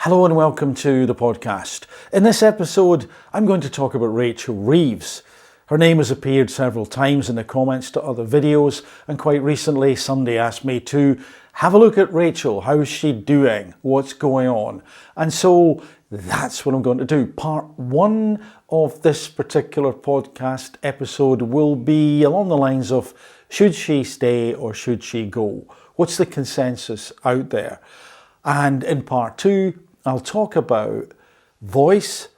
Hello and welcome to the podcast. In this episode, I'm going to talk about Rachel Reeves. Her name has appeared several times in the comments to other videos, and quite recently somebody asked me to have a look at Rachel. How's she doing? What's going on? And so that's what I'm going to do. Part one of this particular podcast episode will be along the lines of, should she stay or should she go? What's the consensus out there? And in part two, I'll talk about voice,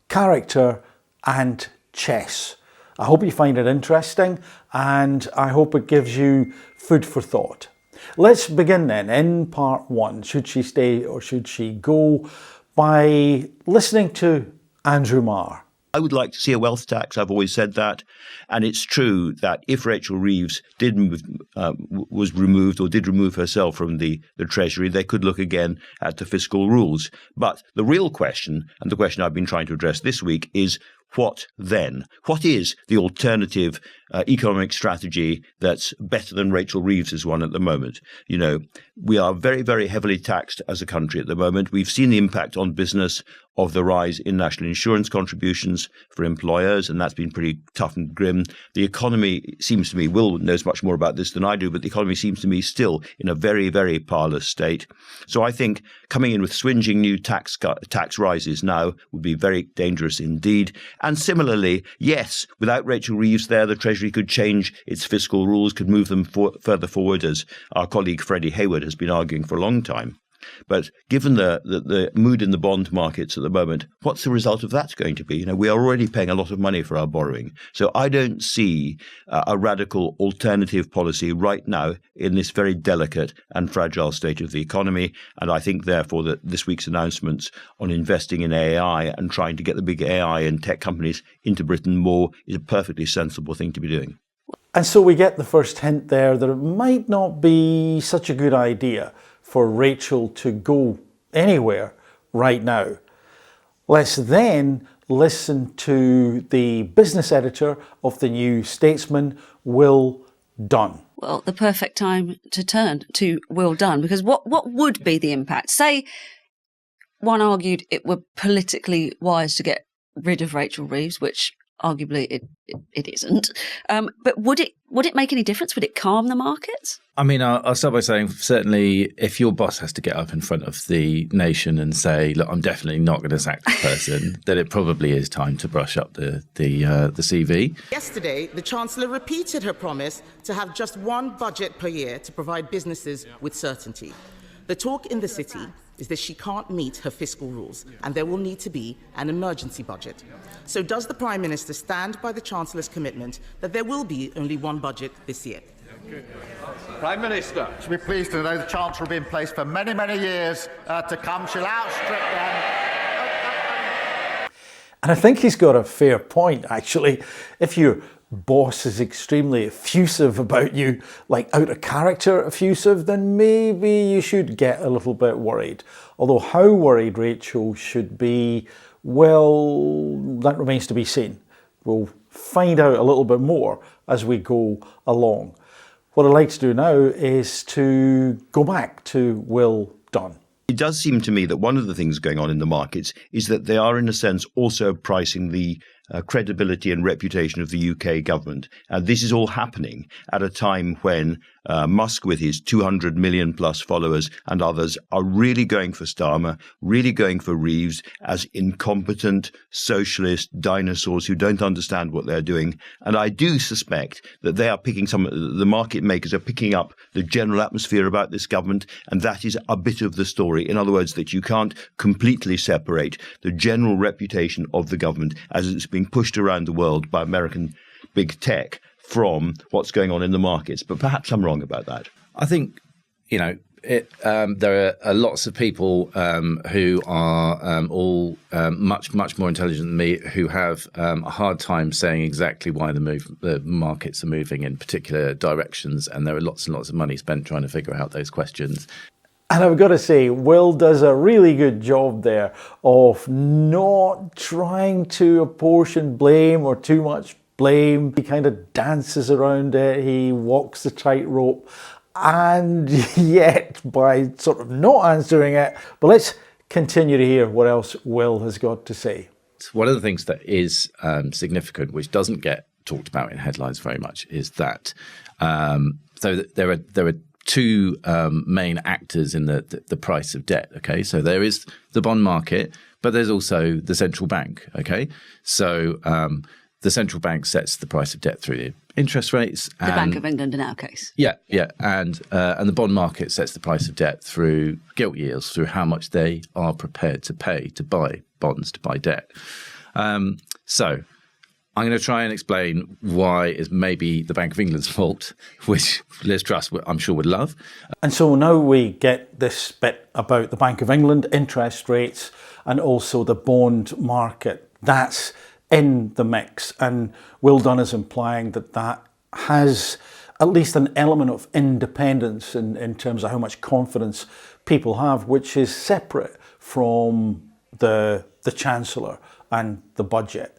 character, and chess. I hope you find it interesting, and I hope it gives you food for thought. Let's begin then in part one, should she stay or should she go, by listening to Andrew Marr. I would like to see a wealth tax. I've always said that. And it's true that if Rachel Reeves was removed or did remove herself from the Treasury, they could look again at the fiscal rules. But the real question, and the question I've been trying to address this week, is what then? What is the alternative economic strategy that's better than Rachel Reeves' one at the moment? You know, we are very, very heavily taxed as a country at the moment. We've seen the impact on business of the rise in national insurance contributions for employers, and that's been pretty tough and grim. The economy seems to me, Will knows much more about this than I do, but the economy seems to me still in a very, very parlous state. So I think coming in with swinging new tax rises now would be very dangerous indeed. And similarly, yes, without Rachel Reeves there, the Treasury could change its fiscal rules, could move them further forward, as our colleague Freddie Hayward has been arguing for a long time. But given the mood in the bond markets at the moment, what's the result of that going to be? You know, we are already paying a lot of money for our borrowing. So I don't see a radical alternative policy right now in this very delicate and fragile state of the economy. And I think, therefore, that this week's announcements on investing in AI and trying to get the big AI and tech companies into Britain more is a perfectly sensible thing to be doing. And so we get the first hint there that it might not be such a good idea for Rachel to go anywhere right now. Let's then listen to the business editor of the New Statesman, Will Dunn. Well, the perfect time to turn to Will Dunn, because what would be the impact? Say one argued it were politically wise to get rid of Rachel Reeves, which arguably it isn't. But would it make any difference? Would it calm the markets? I mean, I'll start by saying, certainly, if your boss has to get up in front of the nation and say, look, I'm definitely not going to sack this person, then it probably is time to brush up the CV. Yesterday, the Chancellor repeated her promise to have just one budget per year to provide businesses with certainty. The talk in the city is that she can't meet her fiscal rules, and there will need to be an emergency budget. So does the Prime Minister stand by the Chancellor's commitment that there will be only one budget this year? Prime Minister. She'll be pleased to know the Chancellor will be in place for many, many years to come. She'll outstrip them. And I think he's got a fair point, actually. If your boss is extremely effusive about you, like out of character effusive, then maybe you should get a little bit worried. Although how worried Rachel should be, well, that remains to be seen. We'll find out a little bit more as we go along. What I'd like to do now is to go back to Will Dunn. It does seem to me that one of the things going on in the markets is that they are, in a sense, also pricing the credibility and reputation of the UK government. And this is all happening at a time when Musk, with his 200 million plus followers, and others are really going for Starmer, really going for Reeves as incompetent socialist dinosaurs who don't understand what they're doing. And I do suspect that they are picking the market makers are picking up the general atmosphere about this government. And that is a bit of the story. In other words, that you can't completely separate the general reputation of the government as it's being pushed around the world by American big tech from what's going on in the markets. But perhaps I'm wrong about that. I think, you know, there are lots of people who are all much more intelligent than me, who have a hard time saying exactly why the markets are moving in particular directions, and there are lots and lots of money spent trying to figure out those questions. And I've got to say, Will does a really good job there of not trying to apportion blame or too much blame. He kind of dances around it, he walks the tightrope, and yet by sort of not answering it. But let's continue to hear what else Will has got to say. One of the things that is significant, which doesn't get talked about in headlines very much, is that there are two main actors in the price of debt. Okay, so there is the bond market, but there's also the central bank. Okay, so the central bank sets the price of debt through the interest rates. The Bank of England in our case. Yeah, and the bond market sets the price of debt through gilt yields, through how much they are prepared to pay to buy bonds, to buy debt. So I'm going to try and explain why it's maybe the Bank of England's fault, which Liz Truss, I'm sure, would love. And so now we get this bit about the Bank of England, interest rates, and also the bond market. That's in the mix. And Will Dunn is implying that that has at least an element of independence in terms of how much confidence people have, which is separate from the Chancellor and the budget.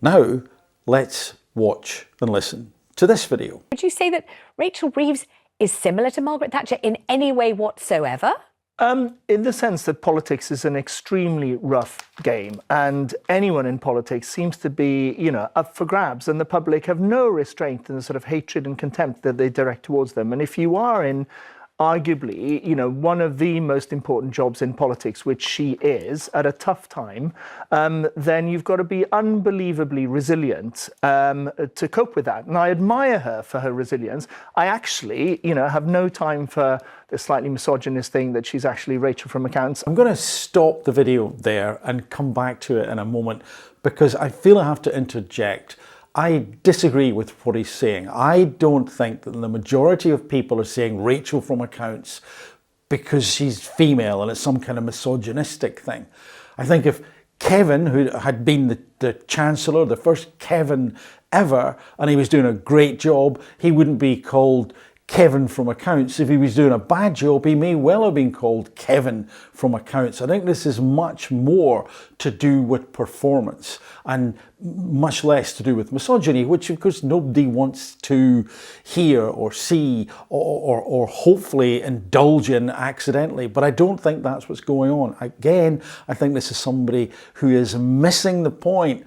Now, let's watch and listen to this video. Would you say that Rachel Reeves is similar to Margaret Thatcher in any way whatsoever? In the sense that politics is an extremely rough game, and anyone in politics seems to be, up for grabs, and the public have no restraint in the sort of hatred and contempt that they direct towards them. And if you are in arguably, one of the most important jobs in politics, which she is at a tough time, then you've got to be unbelievably resilient to cope with that. And I admire her for her resilience. I actually, have no time for the slightly misogynist thing that she's actually Rachel from accounts. I'm going to stop the video there and come back to it in a moment because I feel I have to interject. I disagree with what he's saying. I don't think that the majority of people are saying Rachel from accounts because she's female and it's some kind of misogynistic thing. I think if Kevin, who had been the Chancellor, the first Kevin ever, and he was doing a great job, he wouldn't be called Kevin from accounts. If he was doing a bad job, he may well have been called Kevin from accounts. I think this is much more to do with performance and much less to do with misogyny, which of course nobody wants to hear or see or hopefully indulge in accidentally. But I don't think that's what's going on. Again, I think this is somebody who is missing the point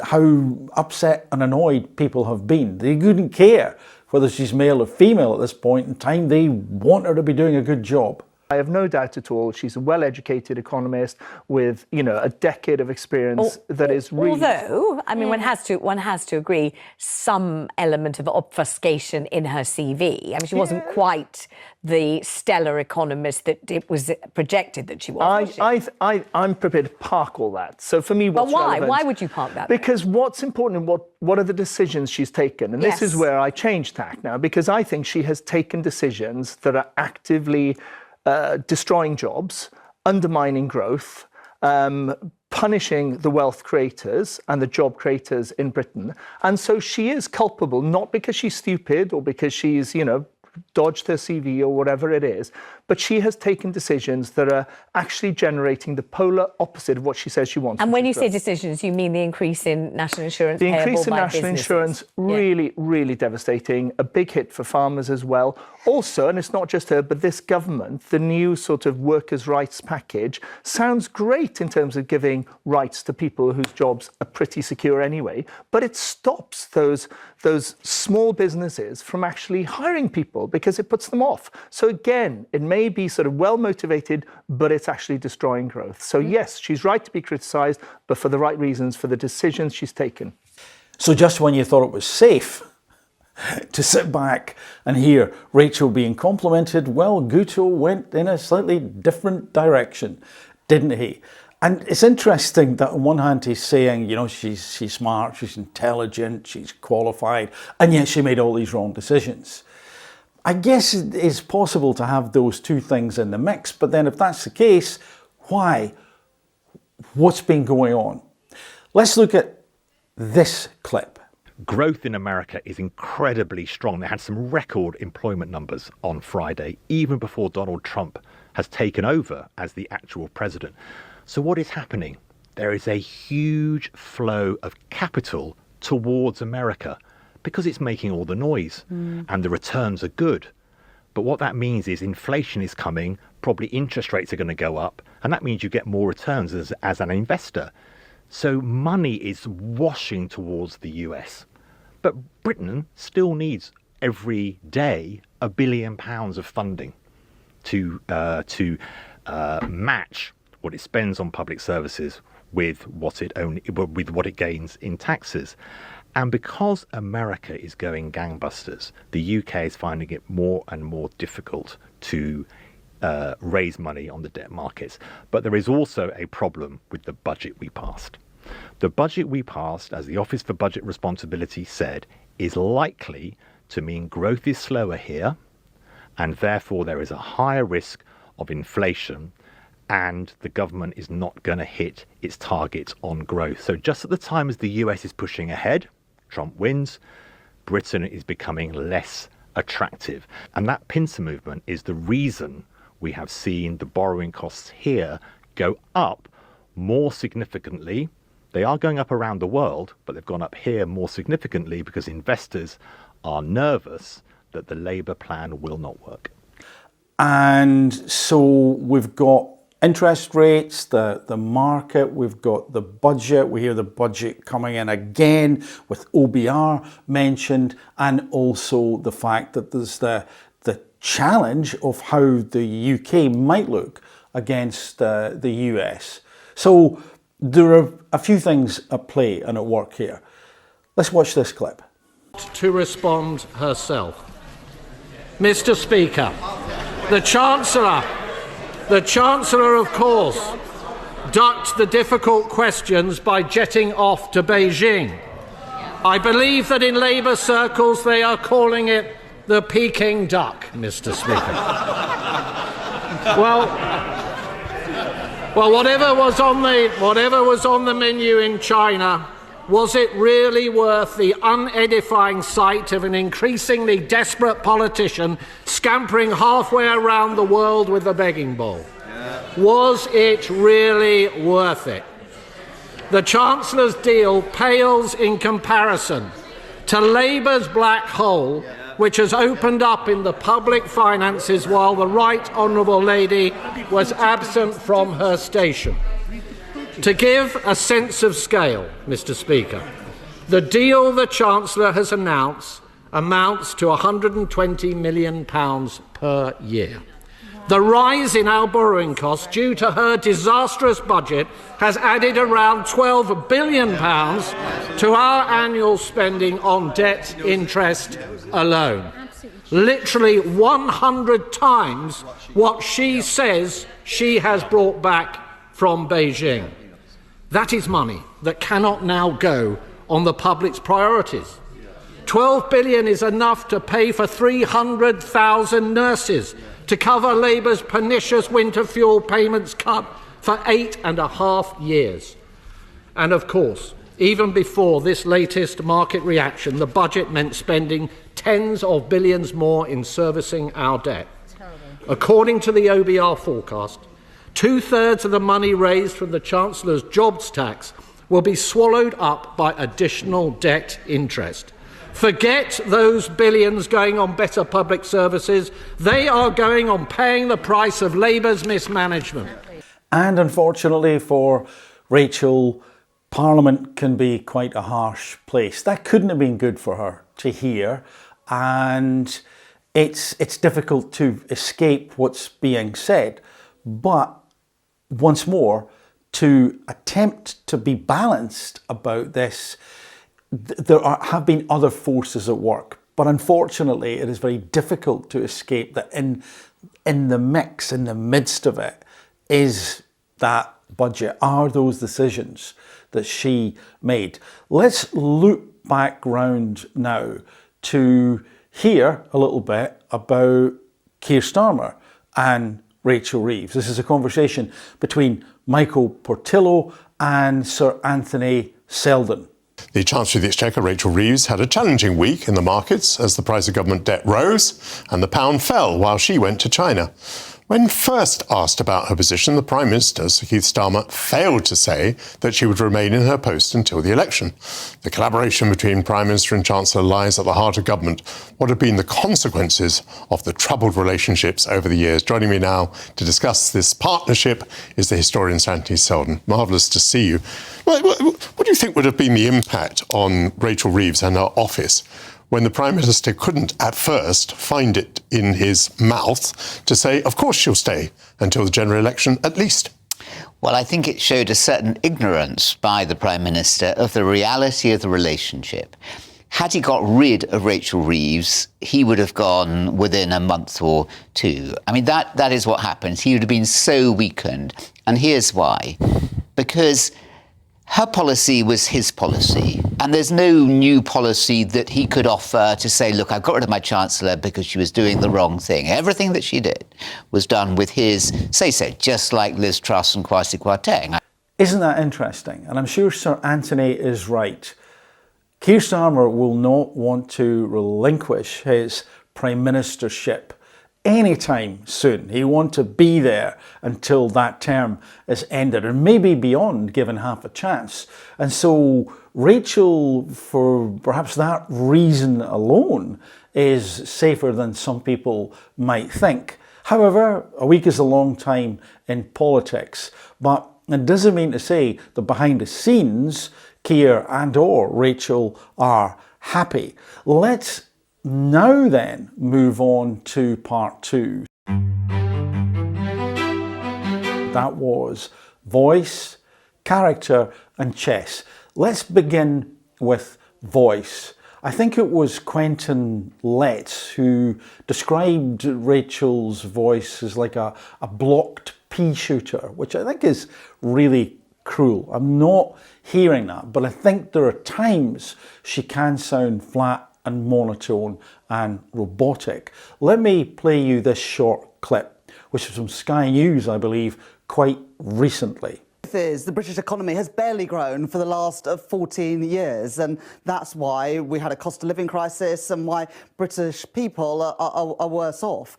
how upset and annoyed people have been. They couldn't care whether she's male or female at this point in time. They want her to be doing a good job. I have no doubt at all she's a well-educated economist with, a decade of experience that is really... Although, I mean, one has to agree, some element of obfuscation in her CV. I mean, she wasn't quite the stellar economist that it was projected that she was. I'm prepared to park all that. So for me, what's why? relevant... Why would you park that? Because what's important, what are the decisions she's taken? And this is where I change tack now, because I think she has taken decisions that are actively destroying jobs, undermining growth, punishing the wealth creators and the job creators in Britain. And so she is culpable, not because she's stupid or because she's, dodged her CV or whatever it is, but she has taken decisions that are actually generating the polar opposite of what she says she wants. And when you say decisions, you mean the increase in national insurance The payable increase in by national businesses. insurance, really devastating, a big hit for farmers as well. Also, and it's not just her, but this government, the new sort of workers' rights package, sounds great in terms of giving rights to people whose jobs are pretty secure anyway, but it stops those small businesses from actually hiring people because it puts them off. So again, it may be sort of well-motivated, but it's actually destroying growth. So yes, she's right to be criticised, but for the right reasons, for the decisions she's taken. So just when you thought it was safe to sit back and hear Rachel being complimented, well, Guto went in a slightly different direction, didn't he? And it's interesting that on one hand he's saying, she's smart, she's intelligent, she's qualified, and yet she made all these wrong decisions. I guess it is possible to have those two things in the mix, but then if that's the case, why? What's been going on? Let's look at this clip. Growth in America is incredibly strong. They had some record employment numbers on Friday, even before Donald Trump has taken over as the actual president. So what is happening? There is a huge flow of capital towards America because it's making all the noise and the returns are good. But what that means is inflation is coming, probably interest rates are going to go up, and that means you get more returns as an investor. So money is washing towards the US. But Britain still needs every day £1 billion of funding to match what it spends on public services with what it gains in taxes. And because America is going gangbusters, the UK is finding it more and more difficult to raise money on the debt markets. But there is also a problem with the budget we passed. The budget we passed, as the Office for Budget Responsibility said, is likely to mean growth is slower here, and therefore there is a higher risk of inflation, and the government is not going to hit its targets on growth. So just at the time as the US is pushing ahead, Trump wins, Britain is becoming less attractive. And that pincer movement is the reason we have seen the borrowing costs here go up more significantly. They are going up around the world, but they've gone up here more significantly because investors are nervous that the Labour plan will not work. And so we've got interest rates, the market, we've got the budget. We hear the budget coming in again with OBR mentioned, and also the fact that there's the challenge of how the UK might look against the US. So there are a few things at play and at work here. Let's watch this clip. To respond herself. Mr. Speaker, the Chancellor, of course, ducked the difficult questions by jetting off to Beijing. I believe that in Labour circles they are calling it the Peking duck, Mr. Speaker. Well, whatever was on the menu in China, was it really worth the unedifying sight of an increasingly desperate politician scampering halfway around the world with a begging bowl? Was it really worth it? The Chancellor's deal pales in comparison to Labour's black hole, which has opened up in the public finances while the Right Honourable Lady was absent from her station. To give a sense of scale, Mr. Speaker, the deal the Chancellor has announced amounts to £120 million per year. The rise in our borrowing costs due to her disastrous budget has added around £12 billion to our annual spending on debt interest alone. Literally 100 times what she says she has brought back from Beijing. That is money that cannot now go on the public's priorities. 12 billion is enough to pay for 300,000 nurses, to cover Labour's pernicious winter fuel payments cut for 8.5 years. And of course, even before this latest market reaction, the budget meant spending tens of billions more in servicing our debt. According to the OBR forecast, 2/3 of the money raised from the Chancellor's jobs tax will be swallowed up by additional debt interest. Forget those billions going on better public services. They are going on paying the price of Labour's mismanagement. And unfortunately for Rachel, Parliament can be quite a harsh place. That couldn't have been good for her to hear, and it's difficult to escape what's being said. But once more, to attempt to be balanced about this, have been other forces at work. But unfortunately, it is very difficult to escape that in the mix, in the midst of it, is that budget, are those decisions that she made. Let's loop back round now to hear a little bit about Keir Starmer and Rachel Reeves. This is a conversation between Michael Portillo and Sir Anthony Seldon. The Chancellor of the Exchequer, Rachel Reeves, had a challenging week in the markets as the price of government debt rose and the pound fell while she went to China. When first asked about her position, the Prime Minister, Sir Keir Starmer, failed to say that she would remain in her post until the election. The collaboration between Prime Minister and Chancellor lies at the heart of government. What have been the consequences of the troubled relationships over the years? Joining me now to discuss this partnership is the historian Anthony Selden. Marvellous to see you. What do you think would have been the impact on Rachel Reeves and her office when the Prime Minister couldn't, at first, find it in his mouth to say, of course she'll stay until the general election, at least? Well, I think it showed a certain ignorance by the Prime Minister of the reality of the relationship. Had he got rid of Rachel Reeves, he would have gone within a month or two. I mean, that is what happens. He would have been so weakened. And here's why. Because her policy was his policy, and there's no new policy that he could offer to say, look, I've got rid of my Chancellor because she was doing the wrong thing. Everything that she did was done with his say-so, just like Liz Truss and Kwasi Kwarteng. Isn't that interesting? And I'm sure Sir Anthony is right. Keir Starmer will not want to relinquish his Prime Ministership anytime soon. He wants to be there until that term is ended, and maybe beyond, given half a chance. And so Rachel, for perhaps that reason alone, is safer than some people might think. However, a week is a long time in politics, but it doesn't mean to say that behind the scenes, Keir and or Rachel are happy. Let's now then move on to part two. That was voice, character and chess. Let's begin with voice. I think it was Quentin Letts who described Rachel's voice as like a blocked pea shooter, which I think is really cruel. I'm not hearing that, but I think there are times she can sound flat and monotone and robotic. Let me play you this short clip, which is from Sky News, I believe, quite recently. Is the British economy has barely grown for the last 14 years, and that's why we had a cost of living crisis and why British people are worse off.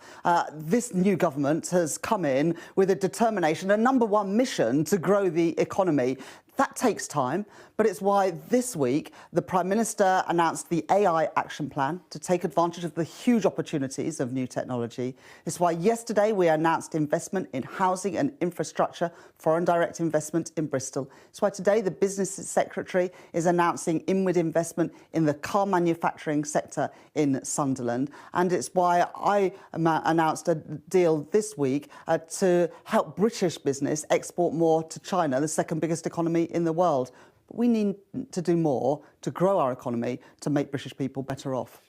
This new government has come in with a determination, a number one mission to grow the economy. That takes time, but it's why this week the Prime Minister announced the AI Action Plan to take advantage of the huge opportunities of new technology. It's why yesterday we announced investment in housing and infrastructure, foreign direct investment in Bristol. It's why today the Business Secretary is announcing inward investment in the car manufacturing sector in Sunderland. And it's why I announced a deal this week to help British business export more to China, the second biggest economy in the world. But we need to do more to grow our economy to make British people better off.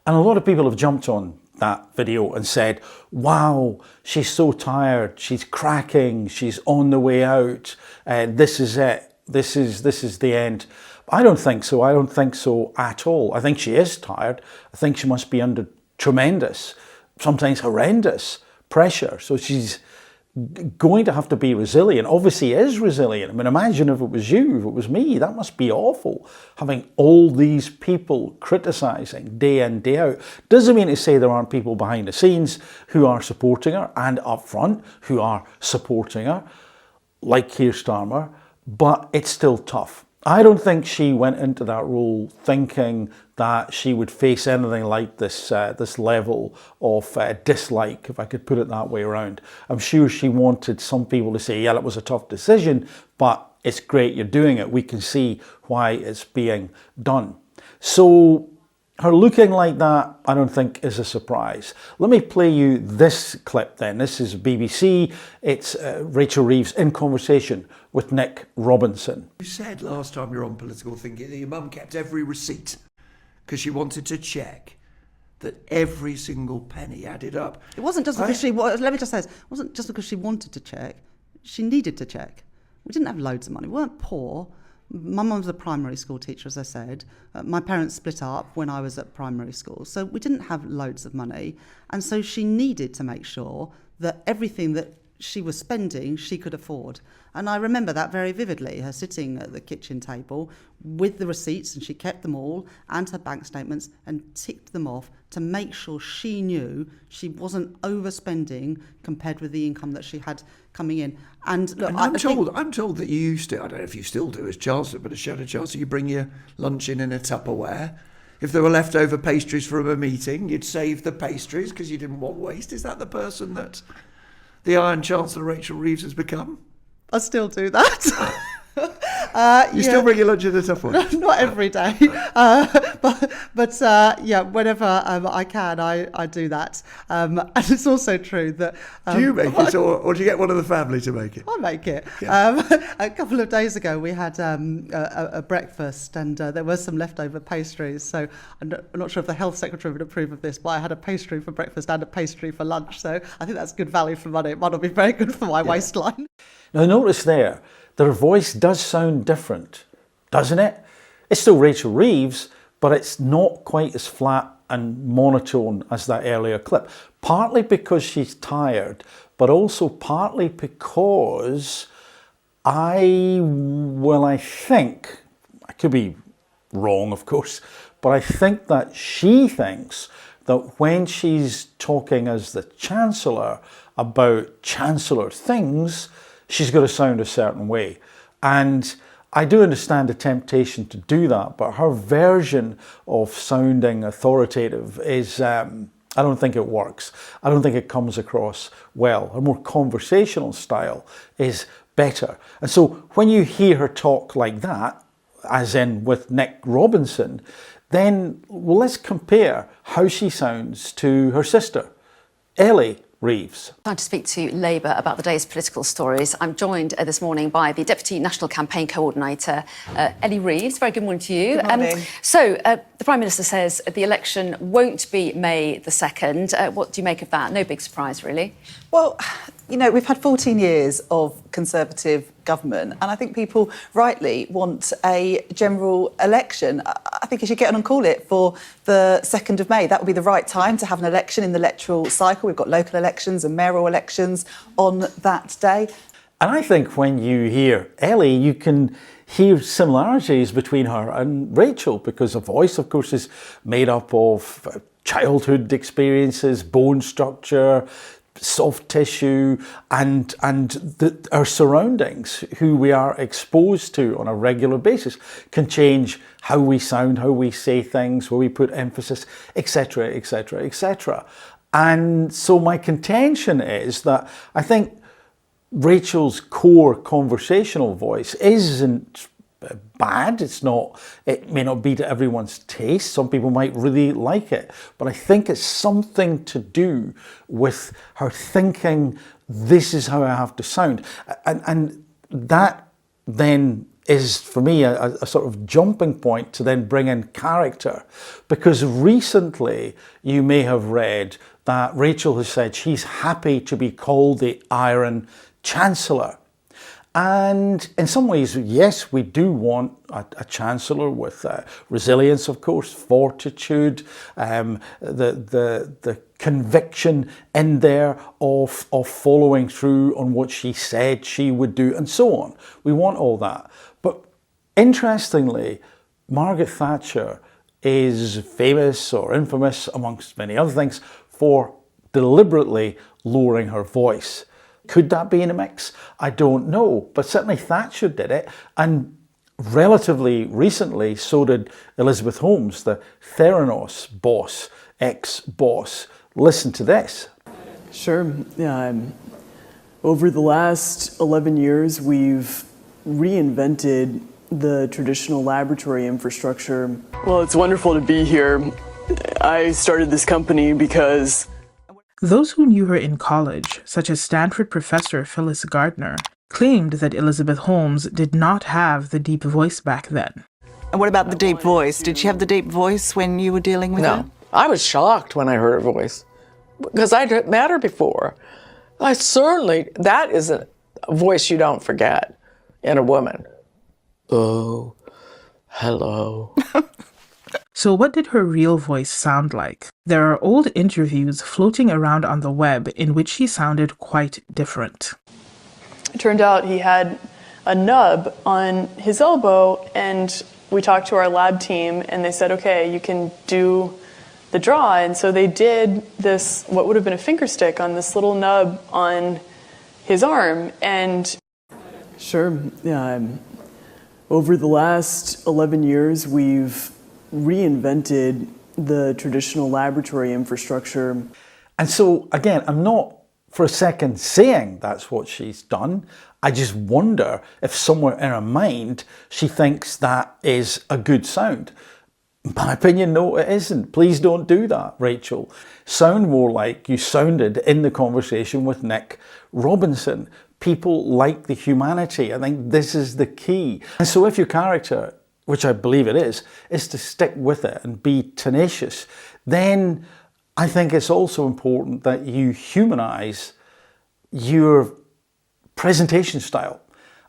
And a lot of people have jumped on that video and said, wow, she's so tired, she's cracking, she's on the way out, this is it, this is the end. I don't think so. I don't think so at all. I think she is tired. I think she must be under tremendous, sometimes horrendous pressure. So she's going to have to be resilient. Obviously is resilient. I mean, imagine if it was you, if it was me, that must be awful. Having all these people criticising day in, day out. Doesn't mean to say there aren't people behind the scenes who are supporting her and up front who are supporting her, like Keir Starmer, but it's still tough. I don't think she went into that role thinking that she would face anything like this level of dislike, if I could put it that way around. I'm sure she wanted some people to say, yeah, it was a tough decision, but it's great you're doing it. We can see why it's being done. So her looking like that, I don't think is a surprise. Let me play you this clip then. This is BBC. It's Rachel Reeves in conversation with Nick Robinson. You said last time you were on Political Thinking that your mum kept every receipt because she wanted to check that every single penny added up. It wasn't just because let me just say this, it wasn't just because she wanted to check, she needed to check. We didn't have loads of money, we weren't poor. My mum was a primary school teacher, as I said. My parents split up when I was at primary school, so we didn't have loads of money. And so she needed to make sure that everything that she was spending, she could afford. And I remember that very vividly, her sitting at the kitchen table with the receipts, and she kept them all, and her bank statements, and ticked them off to make sure she knew she wasn't overspending compared with the income that she had coming in. And look, I'm told that you used to, I don't know if you still do as Chancellor, but as Shadow Chancellor, you bring your lunch in a Tupperware. If there were leftover pastries from a meeting, you'd save the pastries because you didn't want waste. Is that the person that the Iron Chancellor Rachel Reeves has become? I still do that. You still bring your lunch in a Tupperware? Not every day, but whenever I can, I do that. And it's also true that... do you make it, or do you get one of the family to make it? I make it. Yeah. A couple of days ago, we had a breakfast, and there were some leftover pastries. So I'm not sure if the Health Secretary would approve of this, but I had a pastry for breakfast and a pastry for lunch. So I think that's good value for money. It might not be very good for my waistline. Now notice there, their voice does sound different, doesn't it? It's still Rachel Reeves, but it's not quite as flat and monotone as that earlier clip. Partly because she's tired, but also partly because I think, I could be wrong of course, but I think that she thinks that when she's talking as the Chancellor about Chancellor things, she's got to sound a certain way. And I do understand the temptation to do that, but her version of sounding authoritative is, I don't think it works. I don't think it comes across well. Her more conversational style is better. And so when you hear her talk like that, as in with Nick Robinson, then well, let's compare how she sounds to her sister, Ellie Reeves. Time to speak to Labour about the day's political stories. I'm joined this morning by the Deputy National Campaign Coordinator, Ellie Reeves. Very good morning to you. Good morning. The Prime Minister says the election won't be May the 2nd. What do you make of that? No big surprise, really. Well, you know, we've had 14 years of Conservative government, and I think people rightly want a general election. I think you should get on and call it for the 2nd of May. That would be the right time to have an election in the electoral cycle. We've got local elections and mayoral elections on that day. And I think when you hear Ellie, you can hear similarities between her and Rachel, because her voice, of course, is made up of childhood experiences, bone structure, soft tissue, and our surroundings, who we are exposed to on a regular basis, can change how we sound, how we say things, where we put emphasis, etc., etc., etc. And so my contention is that I think Rachel's core conversational voice isn't bad. It may not be to everyone's taste. Some people might really like it, but I think it's something to do with her thinking, this is how I have to sound. And that then is, for me, a sort of jumping point to then bring in character. Because recently you may have read that Rachel has said she's happy to be called the Iron Chancellor. And in some ways, yes, we do want a Chancellor with resilience, of course, fortitude, the conviction in there of following through on what she said she would do, and so on. We want all that. But interestingly, Margaret Thatcher is famous or infamous, amongst many other things, for deliberately lowering her voice. Could that be in a mix? I don't know, but certainly Thatcher did it, and relatively recently so did Elizabeth Holmes, the Theranos boss, ex-boss. Listen to this. Sure. Yeah, over the last 11 years, we've reinvented the traditional laboratory infrastructure. Well, it's wonderful to be here. I started this company because those who knew her in college, such as Stanford professor Phyllis Gardner, claimed that Elizabeth Holmes did not have the deep voice back then. And what about the deep voice? Did she have the deep voice when you were dealing with her? No. I was shocked when I heard her voice, because I'd met her before. That is a voice you don't forget in a woman. Oh, hello. So what did her real voice sound like? There are old interviews floating around on the web in which she sounded quite different. It turned out he had a nub on his elbow, and we talked to our lab team and they said, okay, you can do the draw. And so they did this, what would have been a finger stick on this little nub on his arm. And sure, yeah, over the last 11 years, we've reinvented the traditional laboratory infrastructure. And so, again, I'm not for a second saying that's what she's done. I just wonder if somewhere in her mind she thinks that is a good sound. My opinion, no, it isn't. Please don't do that, Rachel. Sound more like you sounded in the conversation with Nick Robinson. People like the humanity. I think this is the key. And so if your character, which I believe it is to stick with it and be tenacious, then I think it's also important that you humanize your presentation style.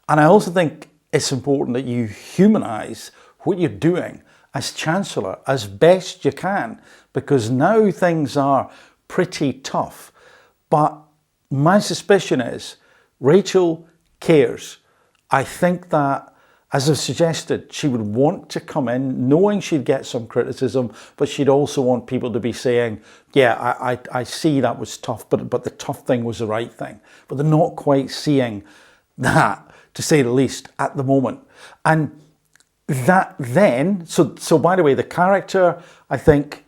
And I also think it's important that you humanize what you're doing as Chancellor as best you can, because now things are pretty tough. But my suspicion is Rachel cares. I think that, as I've suggested, she would want to come in knowing she'd get some criticism, but she'd also want people to be saying, yeah, I see that was tough, but the tough thing was the right thing. But they're not quite seeing that, to say the least, at the moment. And that then, so by the way, the character, I think,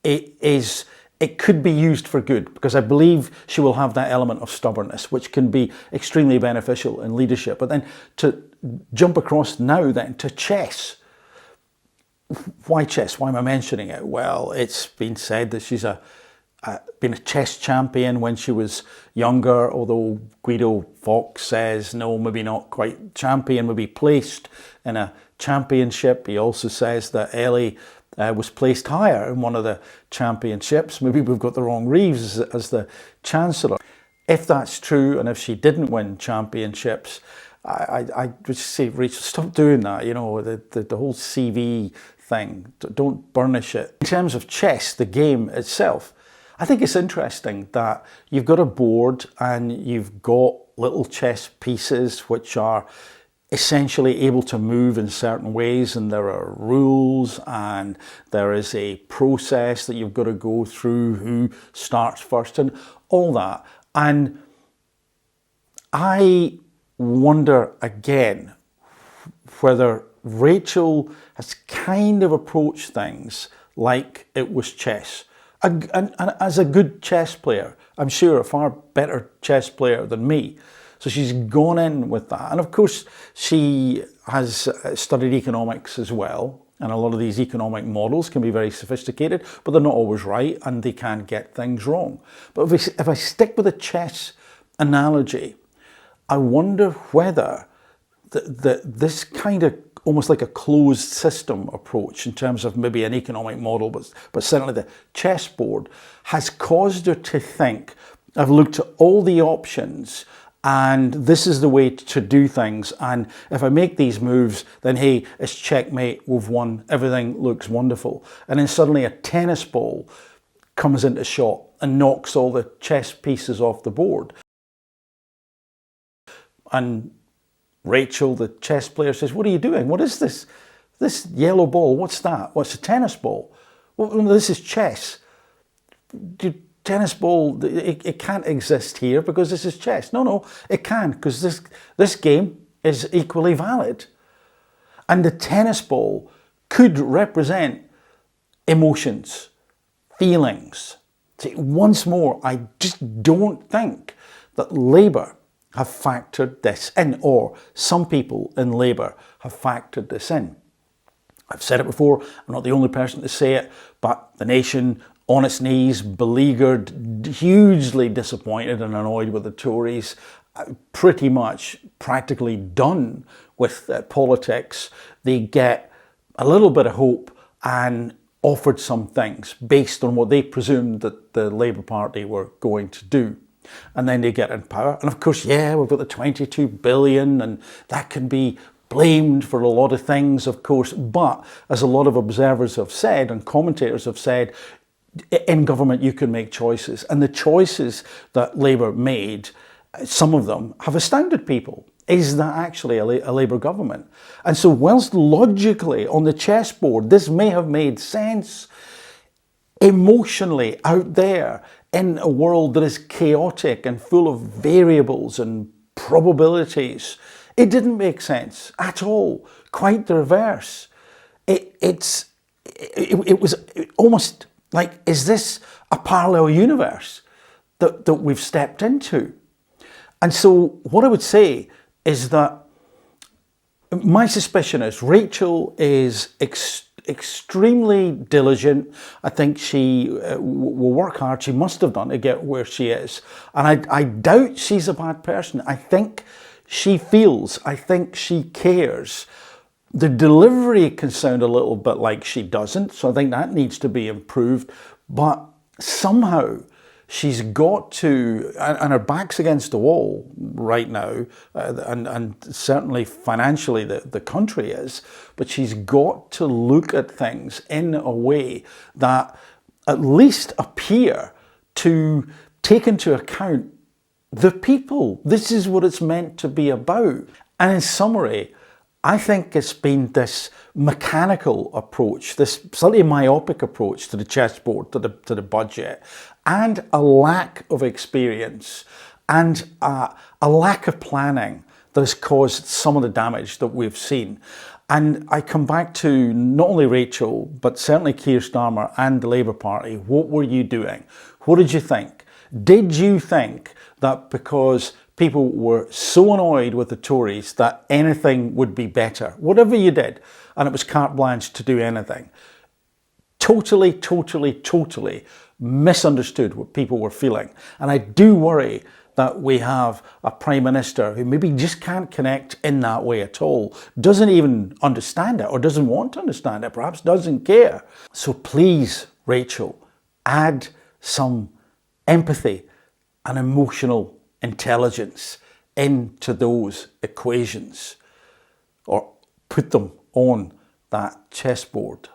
it could be used for good, because I believe she will have that element of stubbornness, which can be extremely beneficial in leadership. But then to jump across now then to chess. Why chess? Why am I mentioning it? Well, it's been said that she's been a chess champion when she was younger, although Guido Fawkes says, no, maybe not quite champion, maybe placed in a championship. He also says that Ellie was placed higher in one of the championships. Maybe we've got the wrong Reeves as the Chancellor. If that's true, and if she didn't win championships, I would say, Rachel, stop doing that. You know, the whole CV thing, don't burnish it. In terms of chess, the game itself, I think it's interesting that you've got a board and you've got little chess pieces which are essentially able to move in certain ways, and there are rules and there is a process that you've got to go through, who starts first and all that. And I wonder again whether Rachel has kind of approached things like it was chess. And as a good chess player, I'm sure a far better chess player than me. So she's gone in with that. And of course, she has studied economics as well. And a lot of these economic models can be very sophisticated, but they're not always right and they can get things wrong. But if I stick with a chess analogy, I wonder whether this kind of almost like a closed system approach in terms of maybe an economic model, but certainly the chessboard, has caused her to think, I've looked at all the options and this is the way to do things. And if I make these moves, then hey, it's checkmate, we've won, everything looks wonderful. And then suddenly a tennis ball comes into shot and knocks all the chess pieces off the board. And Rachel, the chess player, says, what are you doing? What is this? This yellow ball, what's that? What's a tennis ball? Well, this is chess. Tennis ball, it can't exist here because this is chess. No, it can, because this game is equally valid. And the tennis ball could represent emotions, feelings. See, once more, I just don't think that Labour have factored this in, or some people in Labour have factored this in. I've said it before, I'm not the only person to say it, but the nation on its knees, beleaguered, hugely disappointed and annoyed with the Tories, pretty much practically done with politics. They get a little bit of hope and offered some things based on what they presumed that the Labour Party were going to do. And then they get in power. And of course, yeah, we've got the 22 billion and that can be blamed for a lot of things, of course, but as a lot of observers have said and commentators have said, in government you can make choices. And the choices that Labour made, some of them, have astounded people. Is that actually a Labour government? And so whilst logically on the chessboard this may have made sense, emotionally out there in a world that is chaotic and full of variables and probabilities, it didn't make sense at all. Quite the reverse. It was almost like, is this a parallel universe that we've stepped into? And so what I would say is that my suspicion is Rachel is extremely diligent. I think she will work hard. She must have done to get where she is. And I doubt she's a bad person. I think she feels, I think she cares. The delivery can sound a little bit like she doesn't, so I think that needs to be improved. But somehow she's got to, and her back's against the wall right now, and certainly financially the country is, but she's got to look at things in a way that at least appear to take into account the people. This is what it's meant to be about. And in summary, I think it's been this mechanical approach, this slightly myopic approach to the chessboard, to the budget, and a lack of experience and a lack of planning that has caused some of the damage that we've seen. And I come back to not only Rachel, but certainly Keir Starmer and the Labour Party. What were you doing? What did you think? Did you think that because people were so annoyed with the Tories that anything would be better, whatever you did, and it was carte blanche to do anything? Totally misunderstood what people were feeling. And I do worry that we have a Prime Minister who maybe just can't connect in that way at all, doesn't even understand it or doesn't want to understand it, perhaps doesn't care. So please, Rachel, add some empathy and emotional intelligence into those equations, or put them on that chessboard.